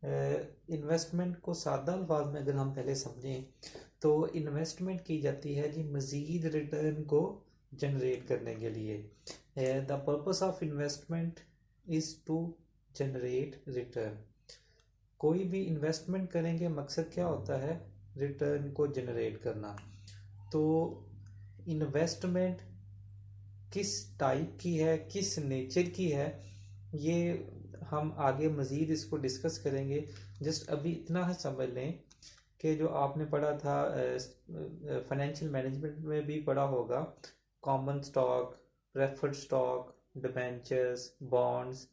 Investment को सादा अल्फाज में अगर हम पहले समझें तो इन्वेस्टमेंट की जाती है जी मज़ीद रिटर्न को जनरेट करने के लिए। The purpose of investment is to generate return. कोई भी इन्वेस्टमेंट करेंगे मकसद क्या होता है? रिटर्न को जनरेट करना। तो इन्वेस्टमेंट किस टाइप की है, किस नेचर की है, ये हम आगे मज़ीद इसको डिस्कस करेंगे। जस्ट अभी इतना है समझ लें कि जो आपने पढ़ा था फाइनेंशियल मैनेजमेंट में भी पढ़ा होगा, common stock, preferred stock, debentures, bonds,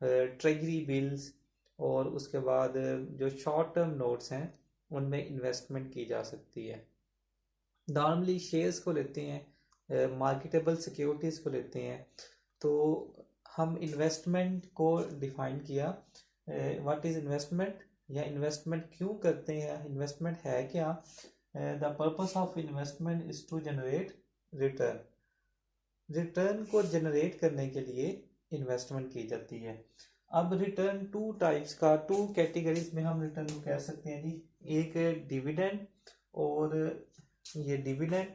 treasury bills, और उसके बाद जो शॉर्ट टर्म नोट्स हैं उनमें इन्वेस्टमेंट की जा सकती है। नॉर्मली शेयर्स को लेते हैं, मार्केटेबल सिक्योरिटीज़ को लेते हैं। तो हम इन्वेस्टमेंट को डिफाइन किया, व्हाट इज़ इन्वेस्टमेंट, या इन्वेस्टमेंट क्यों करते हैं, इन्वेस्टमेंट है क्या। The purpose of investment is to generate return. Return को जनरेट करने के लिए इन्वेस्टमेंट की जाती है। अब रिटर्न टू टाइप्स का, टू कैटेगरीज में हम रिटर्न को कह सकते हैं जी। एक डिविडेंड, और ये डिविडेंड,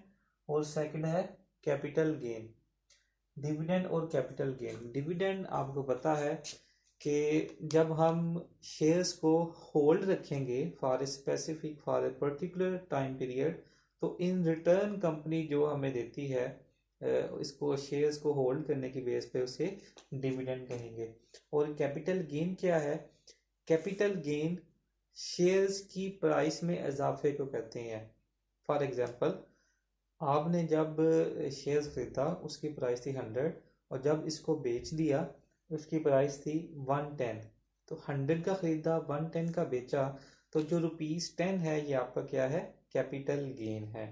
और सेकंड है कैपिटल गेन। डिविडेंड और कैपिटल गेन। डिविडेंड आपको पता है कि जब हम शेयर्स को होल्ड रखेंगे for a specific, for a particular time period, तो इन रिटर्न कंपनी जो हमें देती है, इसको शेयर्स को होल्ड करने की बेस पे उसे डिविडेंड कहेंगे। और कैपिटल गेन क्या है? कैपिटल गेन शेयर्स की प्राइस में इजाफे को कहते हैं। फॉर एग्जांपल, आपने जब शेयर्स खरीदा उसकी प्राइस थी 100, और जब इसको बेच दिया उसकी प्राइस थी 110। तो 100 का खरीदा, 110 का बेचा, तो जो ₹10 है ये आपका क्या है? कैपिटल गेन है।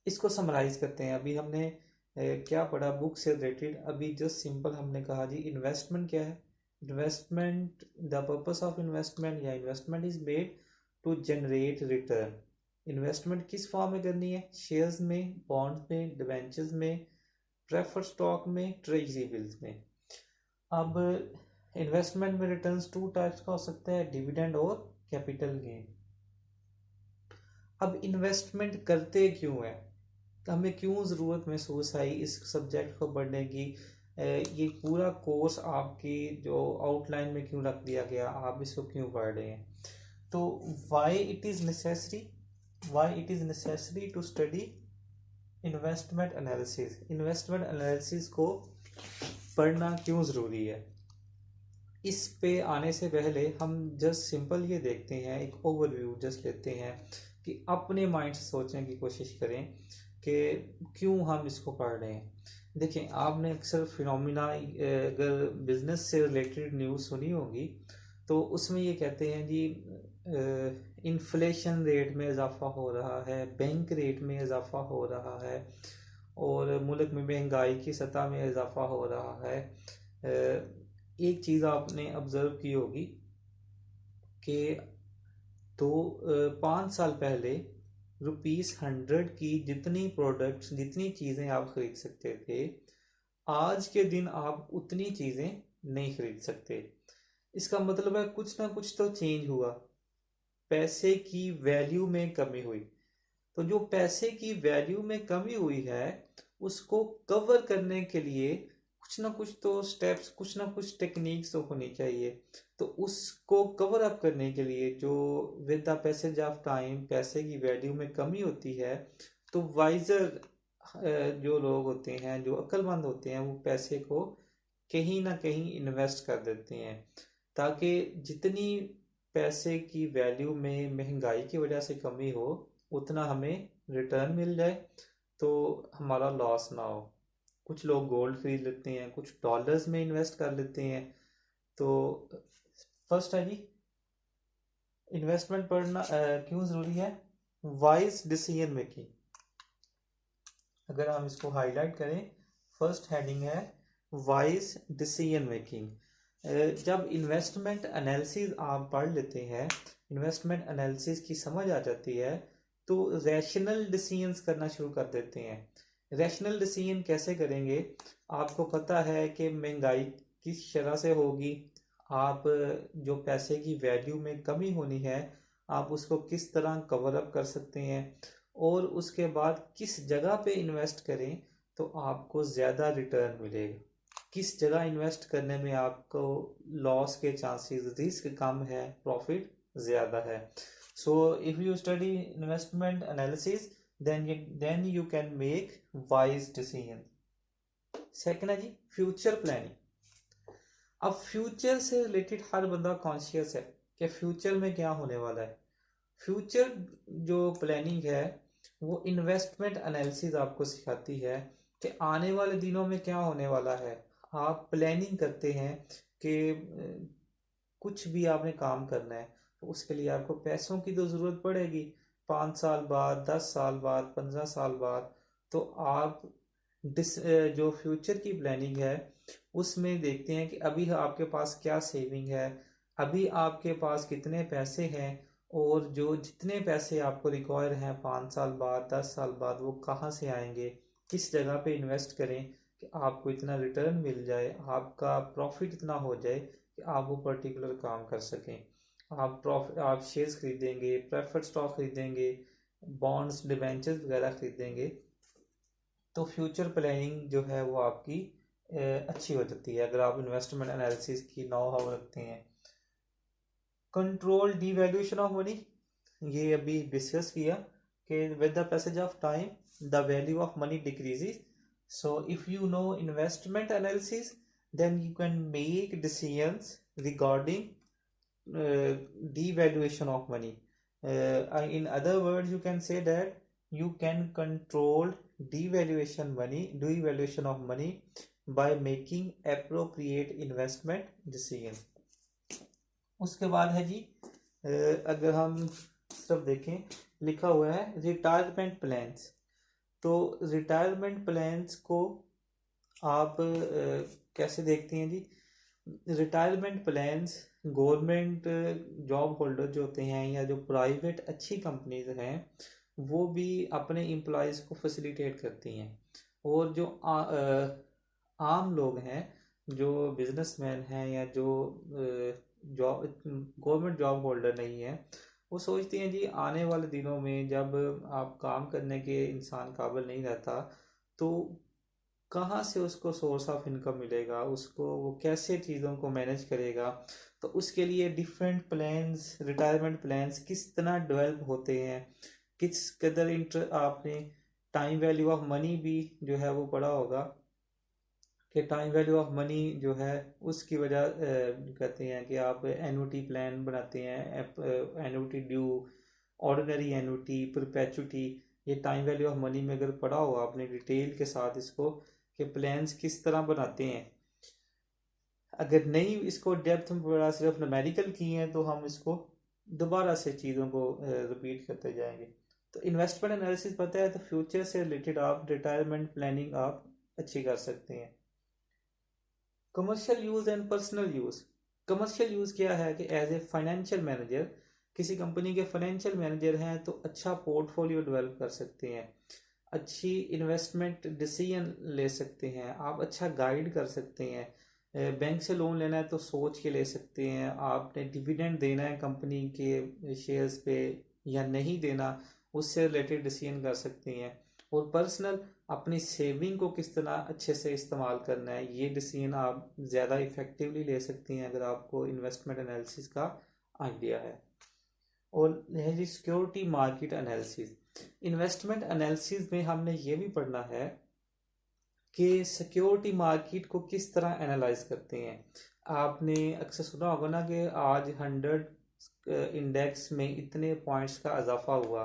इसको समराइज करते हैं। अभी हमने क्या पढ़ा बुक से रिलेटेड? अभी जस्ट सिंपल हमने कहा जी इन्वेस्टमेंट क्या है। Investment, the purpose of investment या investment is made to generate return. Investment किस फॉर्म में करनी है? शेयर्स में, बॉन्ड्स में, डिबेंचर्स में, प्रेफर्ड स्टॉक में, ट्रेजरी बिल्स में। अब इन्वेस्टमेंट में रिटर्न्स टू टाइप्स का हो सकता है, डिविडेंड और कैपिटल गेन। अब इन्वेस्टमेंट करते क्यों है, हमें क्यों ज़रूरत महसूस आई इस सब्जेक्ट को पढ़ने की, ये पूरा कोर्स आपकी जो आउटलाइन में क्यों रख दिया गया, आप इसको क्यों पढ़ रहे हैं? तो why it is necessary to study investment analysis. Investment analysis को पढ़ना क्यों ज़रूरी है? इस पे आने से पहले हम जस्ट सिंपल ये देखते हैं, एक ओवरव्यू जस्ट लेते हैं कि अपने माइंड से सोचने की कोशिश करें कि क्यों हम इसको पढ़ रहे हैं। देखें, आपने अक्सर फिनोमिना, अगर बिजनेस से रिलेटेड न्यूज़ सुनी होगी तो उसमें ये कहते हैं जी इन्फ्लेशन रेट में इजाफा हो रहा है, बैंक रेट में इजाफा हो रहा है, और मुल्क में महंगाई की सतह में इजाफा हो रहा है। एक चीज़ आपने ऑब्ज़र्व की होगी कि तो 5 साल पहले ₹100 की जितनी प्रोडक्ट्स, जितनी चीज़ें आप खरीद सकते थे, आज के दिन आप उतनी चीज़ें नहीं खरीद सकते। इसका मतलब है कुछ ना कुछ तो चेंज हुआ, पैसे की वैल्यू में कमी हुई। तो जो पैसे की वैल्यू में कमी हुई है उसको कवर करने के लिए कुछ ना कुछ तो स्टेप्स, कुछ ना कुछ टेक्निक्स तो होनी चाहिए। तो उसको कवर अप करने के लिए जो with the passage of time पैसे की वैल्यू में कमी होती है, तो वाइजर जो लोग होते हैं, जो अक्लमंद होते हैं, वो पैसे को कहीं ना कहीं इन्वेस्ट कर देते हैं, ताकि जितनी पैसे की वैल्यू में महंगाई की वजह से कमी हो उतना हमें रिटर्न मिल जाए, तो हमारा लॉस ना हो। कुछ लोग गोल्ड खरीद लेते हैं, कुछ डॉलर्स में इन्वेस्ट कर लेते हैं। तो फर्स्ट है जी इन्वेस्टमेंट पढ़ना क्यों ज़रूरी है? Wise decision making. अगर हम इसको हाईलाइट करें, फर्स्ट हेडिंग है वाइज डिसीजन मेकिंग। जब इन्वेस्टमेंट एनालिसिस आप पढ़ लेते हैं, इन्वेस्टमेंट एनालिसिस की समझ आ जाती है, तो रैशनल डिसीजंस करना शुरू कर देते हैं। रैशनल डिसीजन कैसे करेंगे? आपको पता है कि महंगाई किस शरह से होगी, आप जो पैसे की वैल्यू में कमी होनी है आप उसको किस तरह कवर अप कर सकते हैं, और उसके बाद किस जगह पे इन्वेस्ट करें तो आपको ज़्यादा रिटर्न मिलेगा, किस जगह इन्वेस्ट करने में आपको लॉस के चांसेस, रिस्क कम है, प्रॉफिट ज़्यादा है। So if you study investment analysis then you can make wise decision. Second है जी फ्यूचर प्लानिंग। अब फ्यूचर से रिलेटेड हर बंदा कॉन्शियस है कि फ्यूचर में क्या होने वाला है। फ्यूचर जो प्लानिंग है वो इन्वेस्टमेंट एनालिसिस आपको सिखाती है कि आने वाले दिनों में क्या होने वाला है। आप प्लानिंग करते हैं कि कुछ भी आपने काम करना है तो उसके लिए आपको पैसों की तो ज़रूरत पड़ेगी, 5 साल बाद, 10 साल बाद, 15 साल बाद। तो आप जो फ्यूचर की प्लानिंग है उसमें देखते हैं कि अभी आपके पास क्या सेविंग है, अभी आपके पास कितने पैसे हैं, और जो जितने पैसे आपको रिक्वायर हैं 5 साल बाद, 10 साल बाद, वो कहाँ से आएंगे, किस जगह पे इन्वेस्ट करें कि आपको इतना रिटर्न मिल जाए, आपका प्रॉफिट इतना हो जाए कि आप वो पर्टिकुलर काम कर सकें। आप शेयर्स खरीदेंगे, प्रेफर्ड स्टॉक खरीदेंगे, बॉन्ड्स, डिबेंचर्स वगैरह खरीदेंगे, तो फ्यूचर प्लानिंग जो है वो आपकी अच्छी हो जाती है अगर आप इन्वेस्टमेंट एनालिसिस की नॉ हाउ रखते हैं। कंट्रोल डिवैल्यूएशन ऑफ मनी, ये अभी डिस्कस किया कि with the passage of time the value of money decreases. So if you know investment analysis then you can make decisions regarding devaluation of money. In other words, you can say that you can control devaluation of money by making appropriate investment decision. उसके बाद है जी अगर हम सब देखें लिखा हुआ है रिटायरमेंट प्लान्स। तो रिटायरमेंट प्लान्स को आप कैसे देखते हैं जी। Retirement plans government job holder जो होते हैं या जो प्राइवेट अच्छी कंपनीज हैं वो भी अपने एम्प्लॉयज़ को फैसिलिटेट करती हैं, और जो आम लोग हैं, जो बिजनेसमैन हैं या जो जॉब गवर्नमेंट जॉब होल्डर नहीं है, वो सोचते हैं जी आने वाले दिनों में जब आप काम करने के इंसान काबिल नहीं रहता तो कहाँ से उसको सोर्स ऑफ इनकम मिलेगा, उसको वो कैसे चीज़ों को मैनेज करेगा। तो उसके लिए डिफरेंट प्लान्स, रिटायरमेंट प्लान्स किस तरह डेवलप होते हैं, किस कदर आपने टाइम वैल्यू ऑफ मनी भी जो है वो पढ़ा होगा कि टाइम वैल्यू ऑफ मनी जो है उसकी वजह कहते हैं कि आप एनुटी प्लान बनाते हैं, annuity due, ordinary annuity, perpetuity. ये टाइम वैल्यू ऑफ मनी में अगर पढ़ा हो आपने डिटेल के साथ इसको कि प्लान्स किस तरह बनाते हैं। अगर नहीं इसको डेप्थ में पढ़ा, सिर्फ न्यूमेरिकल की हैं, तो हम इसको दोबारा से चीज़ों को रिपीट करते जाएंगे। तो इन्वेस्टमेंट एनालिसिस पता है तो फ्यूचर से रिलेटेड आप रिटायरमेंट प्लानिंग आप अच्छी कर सकते हैं। Commercial use and personal use. Commercial use क्या है कि एज ए फाइनेंशियल मैनेजर, किसी कंपनी के फाइनेंशियल मैनेजर हैं तो अच्छा पोर्टफोलियो डेवलप कर सकते हैं, अच्छी इन्वेस्टमेंट डिसीजन ले सकते हैं, आप अच्छा गाइड कर सकते हैं। बैंक से लोन लेना है तो सोच के ले सकते हैं, आपने डिविडेंड देना है कंपनी के शेयर्स पे या नहीं देना, उससे रिलेटेड डिसीजन कर सकते हैं। और पर्सनल, अपनी सेविंग को किस तरह अच्छे से इस्तेमाल करना है, ये डिसीजन आप ज़्यादा इफ़ेक्टिवली ले सकती हैं अगर आपको इन्वेस्टमेंट एनालिसिस का आइडिया है। और है जी security market analysis. Investment analysis में हमने ये भी पढ़ना है कि सिक्योरिटी मार्केट को किस तरह एनालाइज करते हैं। आपने अक्सर सुना होगा ना कि आज 100 इंडेक्स में इतने पॉइंट्स का इजाफा हुआ।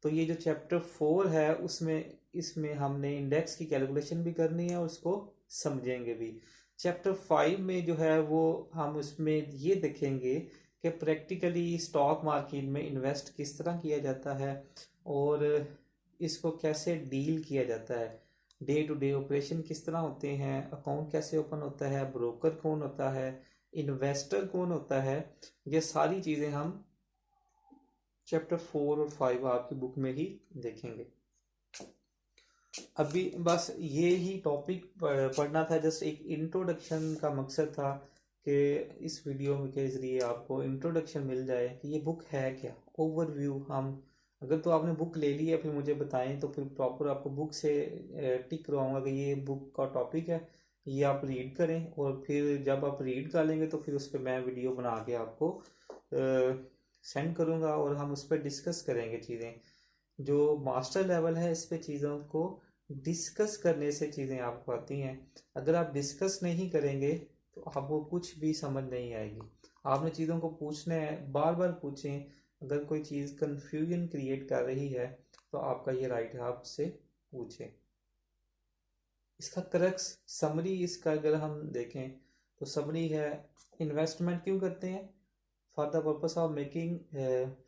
तो ये जो चैप्टर 4 है उसमें इसमें हमने इंडेक्स की कैलकुलेशन भी करनी है और उसको समझेंगे भी। चैप्टर 5 में जो है वो हम उसमें ये देखेंगे कि प्रैक्टिकली स्टॉक मार्केट में इन्वेस्ट किस तरह किया जाता है और इसको कैसे डील किया जाता है, डे टू डे ऑपरेशन किस तरह होते हैं, अकाउंट कैसे ओपन होता है, ब्रोकर कौन होता है, इन्वेस्टर कौन होता है। ये सारी चीज़ें हम चैप्टर 4 और 5 आपकी बुक में ही देखेंगे। अभी बस ये ही टॉपिक पढ़ना था, जस्ट एक इंट्रोडक्शन का मकसद था कि इस वीडियो के ज़रिए आपको इंट्रोडक्शन मिल जाए कि ये बुक है क्या, ओवरव्यू। हम अगर तो आपने बुक ले ली है फिर मुझे बताएं, तो फिर प्रॉपर आपको बुक से टिक करवाऊंगा कि ये बुक का टॉपिक है, ये आप रीड करें। और फिर जब आप रीड कर लेंगे तो फिर उस पर मैं वीडियो बना के आपको सेंड करूंगा और हम उस पर डिस्कस करेंगे चीज़ें। जो मास्टर लेवल है इस पे चीज़ों को डिस्कस करने से चीज़ें आपको आती हैं। अगर आप डिस्कस नहीं करेंगे तो आपको कुछ भी समझ नहीं आएगी। आपने चीज़ों को पूछना है, बार बार पूछें। अगर कोई चीज़ कंफ्यूजन क्रिएट कर रही है तो आपका ये राइट है, आपसे पूछें। इसका क्रक्स समरी, इसका अगर हम देखें तो समरी है, इन्वेस्टमेंट क्यों करते हैं? For the purpose of making,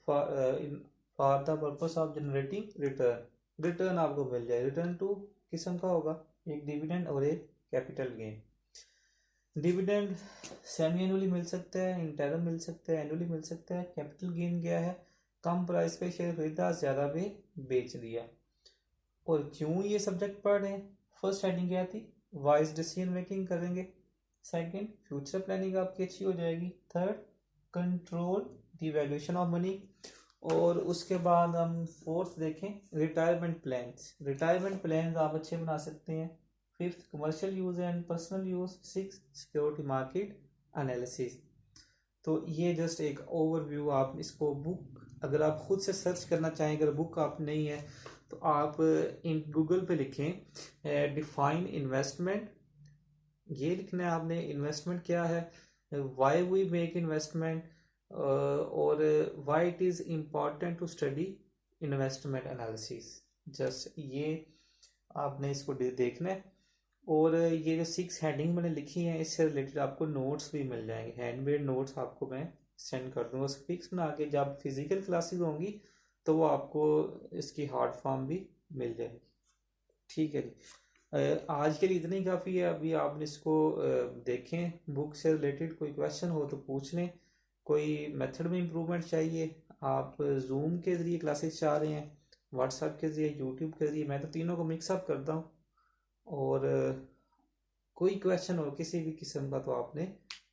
for the purpose of generating return. Return आपको मिल जाए। रिटर्न टू किस्म का होगा, एक डिविडेंड और एक capital gain. Dividend semi annually मिल सकता है, इंटरम मिल सकता है, एनुअली मिल सकता है। कैपिटल गेन क्या है? कम प्राइस पे शेयर खरीदा, ज़्यादा पे बेच दिया। और क्यों ये सब्जेक्ट पढ़ रहे हैं? फर्स्ट हेडिंग क्या थी? वाइज डिसीजन मेकिंग करेंगे। सेकंड, फ्यूचर प्लानिंग आपकी अच्छी हो जाएगी। Third, control the valuation of money. और उसके बाद हम फोर्थ देखें, रिटायरमेंट प्लान्स। रिटायरमेंट प्लान्स आप अच्छे बना सकते हैं। Fifth, commercial use and personal use. Six, security market analysis. तो ये जस्ट एक ओवरव्यू। आप इसको बुक अगर आप खुद से सर्च करना चाहें, अगर बुक आप नहीं है तो आप इन गूगल पे लिखें डिफाइन इन्वेस्टमेंट। ये लिखना है आपने, इन्वेस्टमेंट क्या है, वाई वी मेक इन्वेस्टमेंट, और why it is important to study investment analysis. Just ये आपने इसको देखना है। और ये जो 6 हेडिंग मैंने लिखी हैं इससे रिलेटेड आपको नोट्स भी मिल जाएंगे, हैंडमेड नोट्स आपको मैं सेंड कर दूंगा। उसको पिक्स बना के जब फिजिकल क्लासेस होंगी तो वो आपको इसकी हार्ड फॉर्म भी मिल जाएगी। ठीक है जी। आज के लिए इतना ही काफ़ी है। अभी आप इसको देखें, बुक से रिलेटेड कोई क्वेश्चन हो तो पूछ लें। कोई मेथड में इम्प्रूवमेंट चाहिए, आप जूम के ज़रिए क्लासेस चाह रहे हैं, व्हाट्सएप के ज़रिए, यूट्यूब के ज़रिए, मैं तो तीनों को मिक्सअप करता हूँ। और कोई क्वेश्चन हो किसी भी किस्म का तो आपने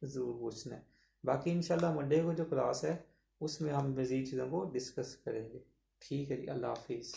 ज़रूर पूछना है। बाकी इंशाल्लाह मंडे को जो क्लास है उसमें हम मज़ीद चीज़ों को डिस्कस करेंगे। ठीक है जी, अल्लाह हाफिज़।